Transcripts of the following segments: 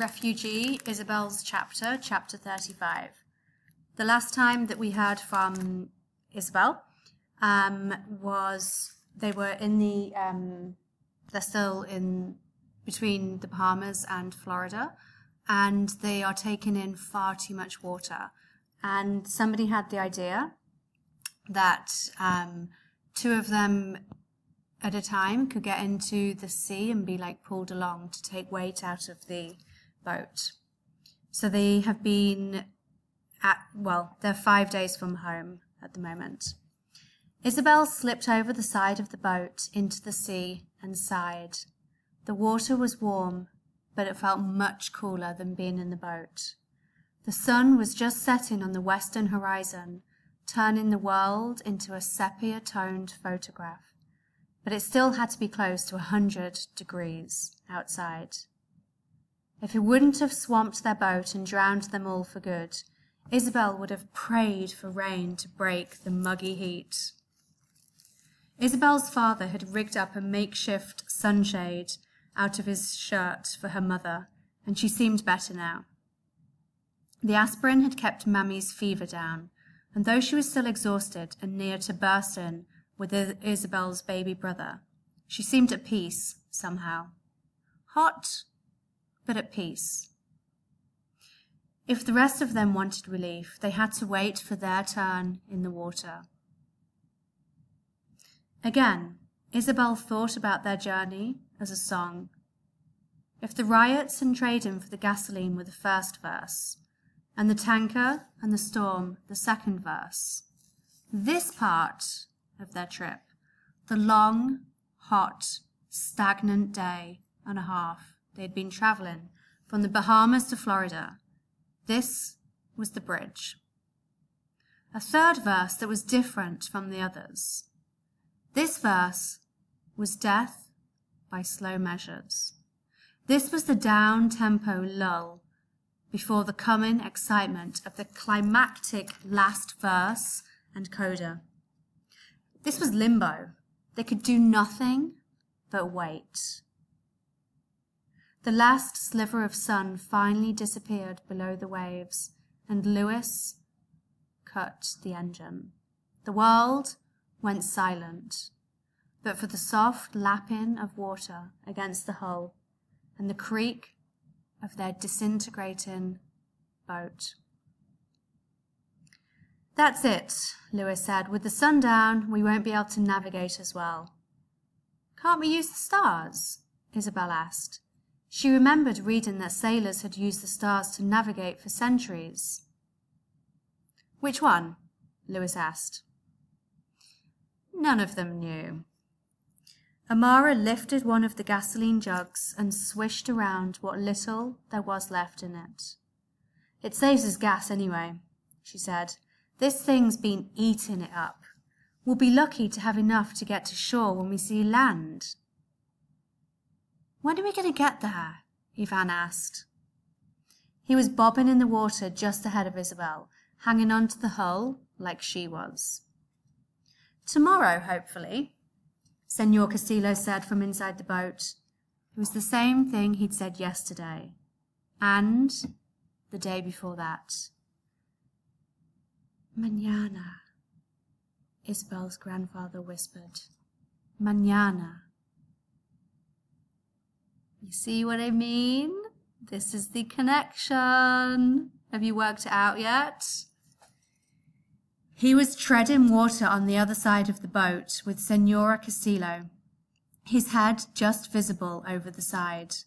Refugee, Isabel's chapter 35. The last time that we heard from Isabel was they were in the, they're still in between the Bahamas and Florida, and they are taking in far too much water. And somebody had the idea that two of them at a time could get into the sea and be like pulled along to take weight out of the boat. So they have been they're 5 days from home at the moment. Isabel slipped over the side of the boat into the sea and sighed. The water was warm, but it felt much cooler than being in the boat. The sun was just setting on the western horizon, turning the world into a sepia-toned photograph, but it still had to be close to 100 degrees outside. If it wouldn't have swamped their boat and drowned them all for good, Isabel would have prayed for rain to break the muggy heat. Isabel's father had rigged up a makeshift sunshade out of his shirt for her mother, and she seemed better now. The aspirin had kept Mammy's fever down, and though she was still exhausted and near to bursting with Isabel's baby brother, she seemed at peace somehow. Hot, but at peace. If the rest of them wanted relief, they had to wait for their turn in the water. Again, Isabel thought about their journey as a song. If the riots and trading for the gasoline were the first verse, and the tanker and the storm the second verse, this part of their trip, the long, hot, stagnant day and a half they had been traveling from the Bahamas to Florida, this was the bridge. A third verse that was different from the others. This verse was death by slow measures. This was the down-tempo lull before the coming excitement of the climactic last verse and coda. This was limbo. They could do nothing but wait. The last sliver of sun finally disappeared below the waves, and Lewis cut the engine. The world went silent, but for the soft lapping of water against the hull and the creak of their disintegrating boat. "That's it," Lewis said. "With the sun down, we won't be able to navigate as well." "Can't we use the stars?" Isabel asked. She remembered reading that sailors had used the stars to navigate for centuries. "Which one?" Lewis asked. None of them knew. Amara lifted one of the gasoline jugs and swished around what little there was left in it. "It saves us gas anyway," she said. "This thing's been eating it up. We'll be lucky to have enough to get to shore when we see land." "When are we going to get there?" Ivan asked. He was bobbing in the water just ahead of Isabel, hanging onto the hull like she was. "Tomorrow, hopefully," Senor Castillo said from inside the boat. It was the same thing he'd said yesterday, and the day before that. "Mañana," Isabel's grandfather whispered. "Mañana." You see what I mean? This is the connection. Have you worked it out yet? He was treading water on the other side of the boat with Senora Castillo, his head just visible over the side.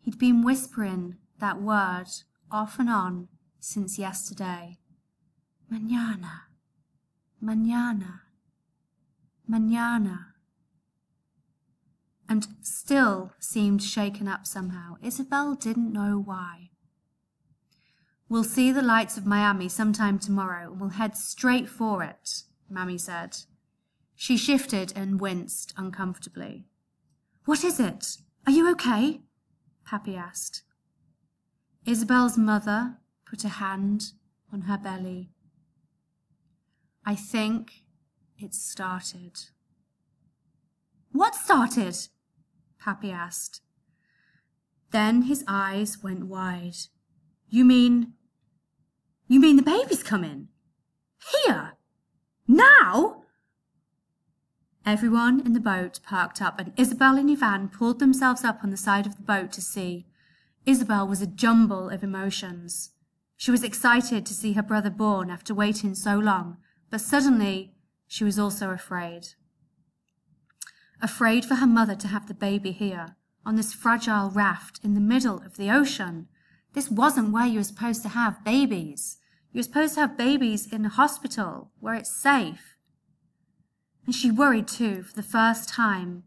He'd been whispering that word off and on since yesterday. Mañana, mañana, mañana. And still seemed shaken up somehow. Isabel didn't know why. "We'll see the lights of Miami sometime tomorrow, and we'll head straight for it," Mammy said. She shifted and winced uncomfortably. "What is it? Are you okay?" Pappy asked. Isabel's mother put a hand on her belly. "I think it started." "What started?" Pappy asked. Then his eyes went wide. You mean the baby's coming? Here? Now? Everyone in the boat perked up, and Isabel and Ivan pulled themselves up on the side of the boat to see. Isabel was a jumble of emotions. She was excited to see her brother born after waiting so long, but suddenly she was also afraid. Afraid for her mother to have the baby here, on this fragile raft in the middle of the ocean. This wasn't where you were supposed to have babies. You were supposed to have babies in a hospital, where it's safe. And she worried too, for the first time,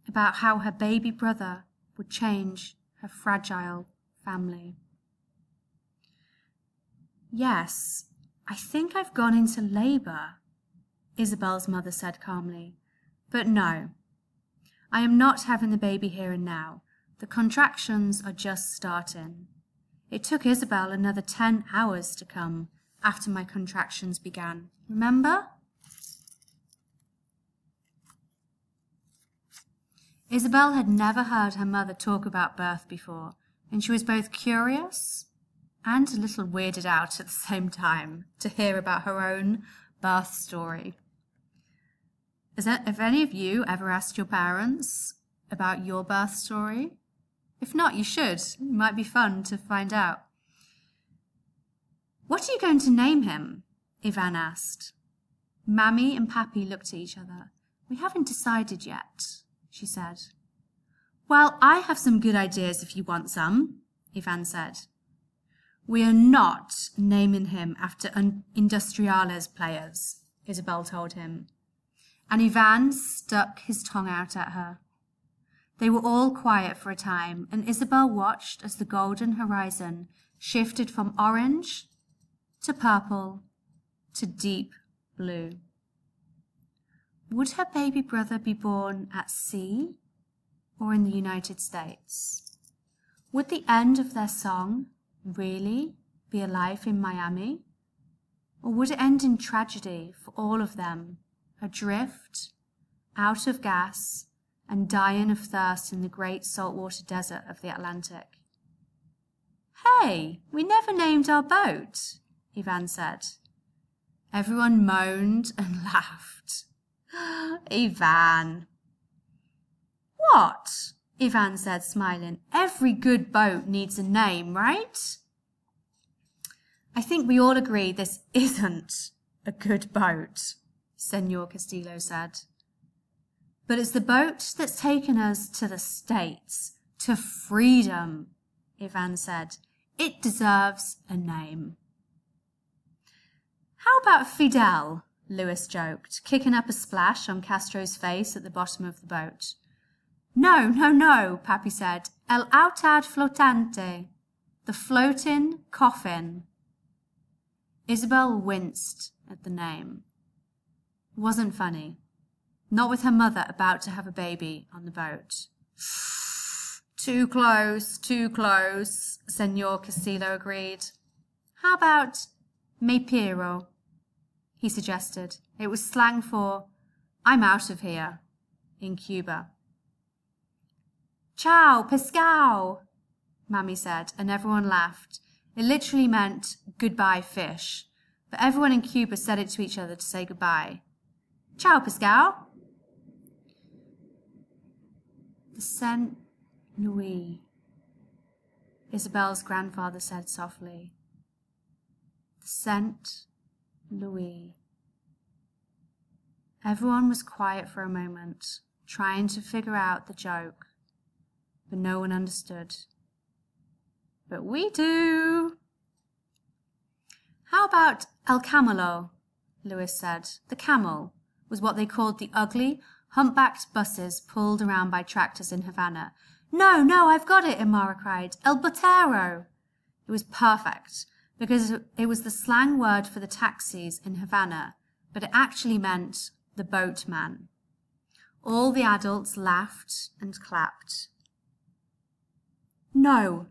about how her baby brother would change her fragile family. Yes, I think I've gone into labour, Isabel's mother said calmly. But no, I am not having the baby here and now. The contractions are just starting. It took Isabel another 10 hours to come after my contractions began. Remember? Isabel had never heard her mother talk about birth before, and she was both curious and a little weirded out at the same time to hear about her own birth story. Have any of you ever asked your parents about your birth story? If not, you should. It might be fun to find out. What are you going to name him? Ivan asked. Mammy and Pappy looked at each other. We haven't decided yet, she said. Well, I have some good ideas if you want some, Ivan said. We are not naming him after Industriales players, Isabel told him. And Ivan stuck his tongue out at her. They were all quiet for a time, and Isabel watched as the golden horizon shifted from orange to purple to deep blue. Would her baby brother be born at sea or in the United States? Would the end of their song really be a life in Miami? Or would it end in tragedy for all of them, adrift, out of gas, and dying of thirst in the great saltwater desert of the Atlantic? Hey, we never named our boat, Ivan said. Everyone moaned and laughed. Ivan. What? Ivan said, smiling. Every good boat needs a name, right? I think we all agree this isn't a good boat, Senor Castillo said. But it's the boat that's taken us to the States, to freedom, Ivan said. It deserves a name. How about Fidel? Louis joked, kicking up a splash on Castro's face at the bottom of the boat. No, Pappy said. El autad flotante, the floating coffin. Isabel winced at the name. It wasn't funny. Not with her mother about to have a baby on the boat. Too close, Senor Castillo agreed. How about me Piero? He suggested. It was slang for, I'm out of here, in Cuba. Ciao, pescao, Mammy said, and everyone laughed. It literally meant goodbye fish, but everyone in Cuba said it to each other to say goodbye. Ciao, pescao. The Saint Louis, Isabel's grandfather said softly. The Saint Louis. Everyone was quiet for a moment, trying to figure out the joke, but no one understood. But we do. How about El Camelo? Louis said. The camel was what they called the ugly, humpbacked buses pulled around by tractors in Havana. No, I've got it, Amara cried. El Botero. It was perfect, because it was the slang word for the taxis in Havana, but it actually meant the boatman. All the adults laughed and clapped. No,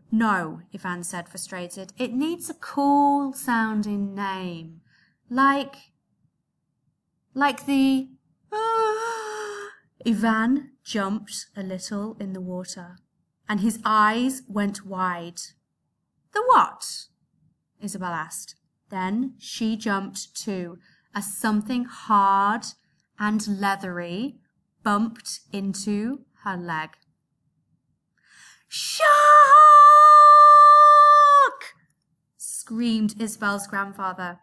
Ivan said, frustrated. It needs a cool-sounding name. Like the... Ivan jumped a little in the water. and his eyes went wide. "The what?" Isabel asked. Then she jumped too, as something hard and leathery bumped into her leg. "Shark!" screamed Isabel's grandfather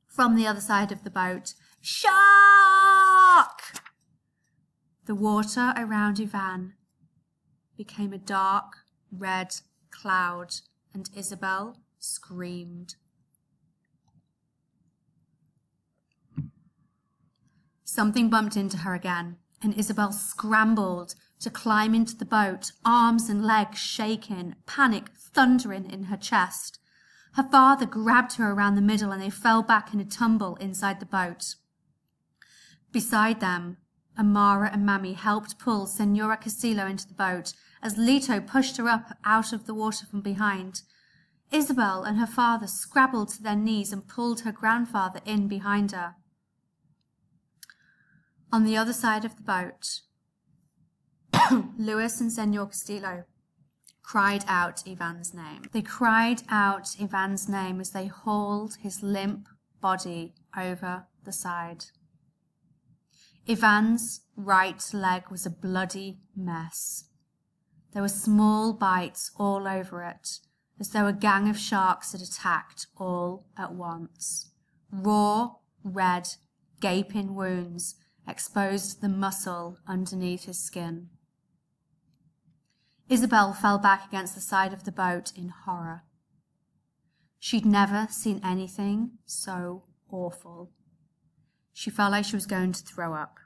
from the other side of the boat. "Shark!" The water around Ivan became a dark red cloud, and Isabel screamed. Something bumped into her again, and Isabel scrambled to climb into the boat, arms and legs shaking, panic thundering in her chest. Her father grabbed her around the middle, and they fell back in a tumble inside the boat. Beside them, Amara and Mammy helped pull Senora Castillo into the boat as Lito pushed her up out of the water from behind. Isabel and her father scrabbled to their knees and pulled her grandfather in behind her. On the other side of the boat, Luis and Senor Castillo cried out Ivan's name. They cried out Ivan's name as they hauled his limp body over the side. Ivan's right leg was a bloody mess. There were small bites all over it, as though a gang of sharks had attacked all at once. Raw, red, gaping wounds exposed the muscle underneath his skin. Isabel fell back against the side of the boat in horror. She'd never seen anything so awful. She felt like she was going to throw up.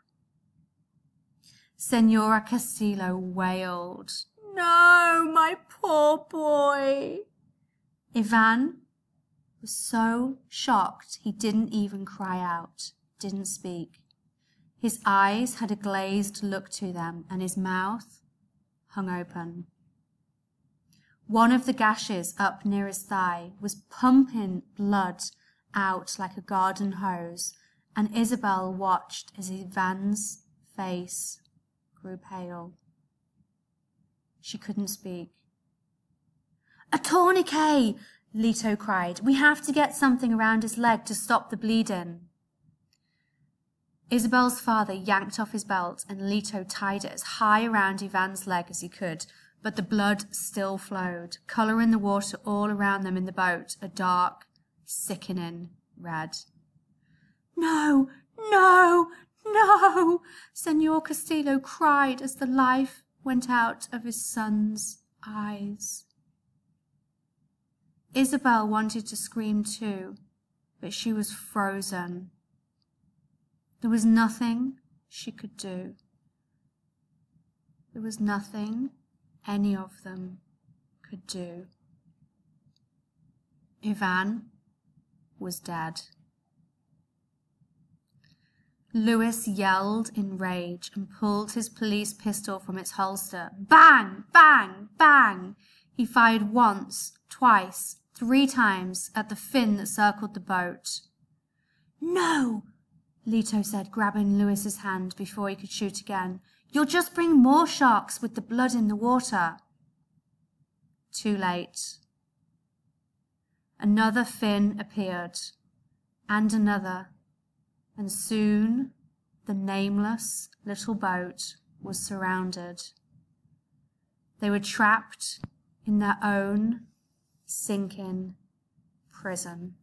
Senora Castillo wailed, "No, my poor boy." Ivan was so shocked he didn't even cry out, didn't speak. His eyes had a glazed look to them, and his mouth hung open. One of the gashes up near his thigh was pumping blood out like a garden hose, and Isabel watched as Ivan's face grew pale. She couldn't speak. "A tourniquet!" Lito cried. "We have to get something around his leg to stop the bleeding." Isabel's father yanked off his belt, and Lito tied it as high around Ivan's leg as he could, but the blood still flowed, colouring the water all around them in the boat a dark, sickening red. "No, no, no!" Senor Castillo cried as the life went out of his son's eyes. Isabel wanted to scream too, but she was frozen. There was nothing she could do. There was nothing any of them could do. Ivan was dead. Luis yelled in rage and pulled his police pistol from its holster. Bang! Bang! Bang! He fired once, twice, 3 times at the fin that circled the boat. "No!" Lito said, grabbing Luis's hand before he could shoot again. "You'll just bring more sharks with the blood in the water." Too late. Another fin appeared, and another, and soon the nameless little boat was surrounded. They were trapped in their own sinking prison.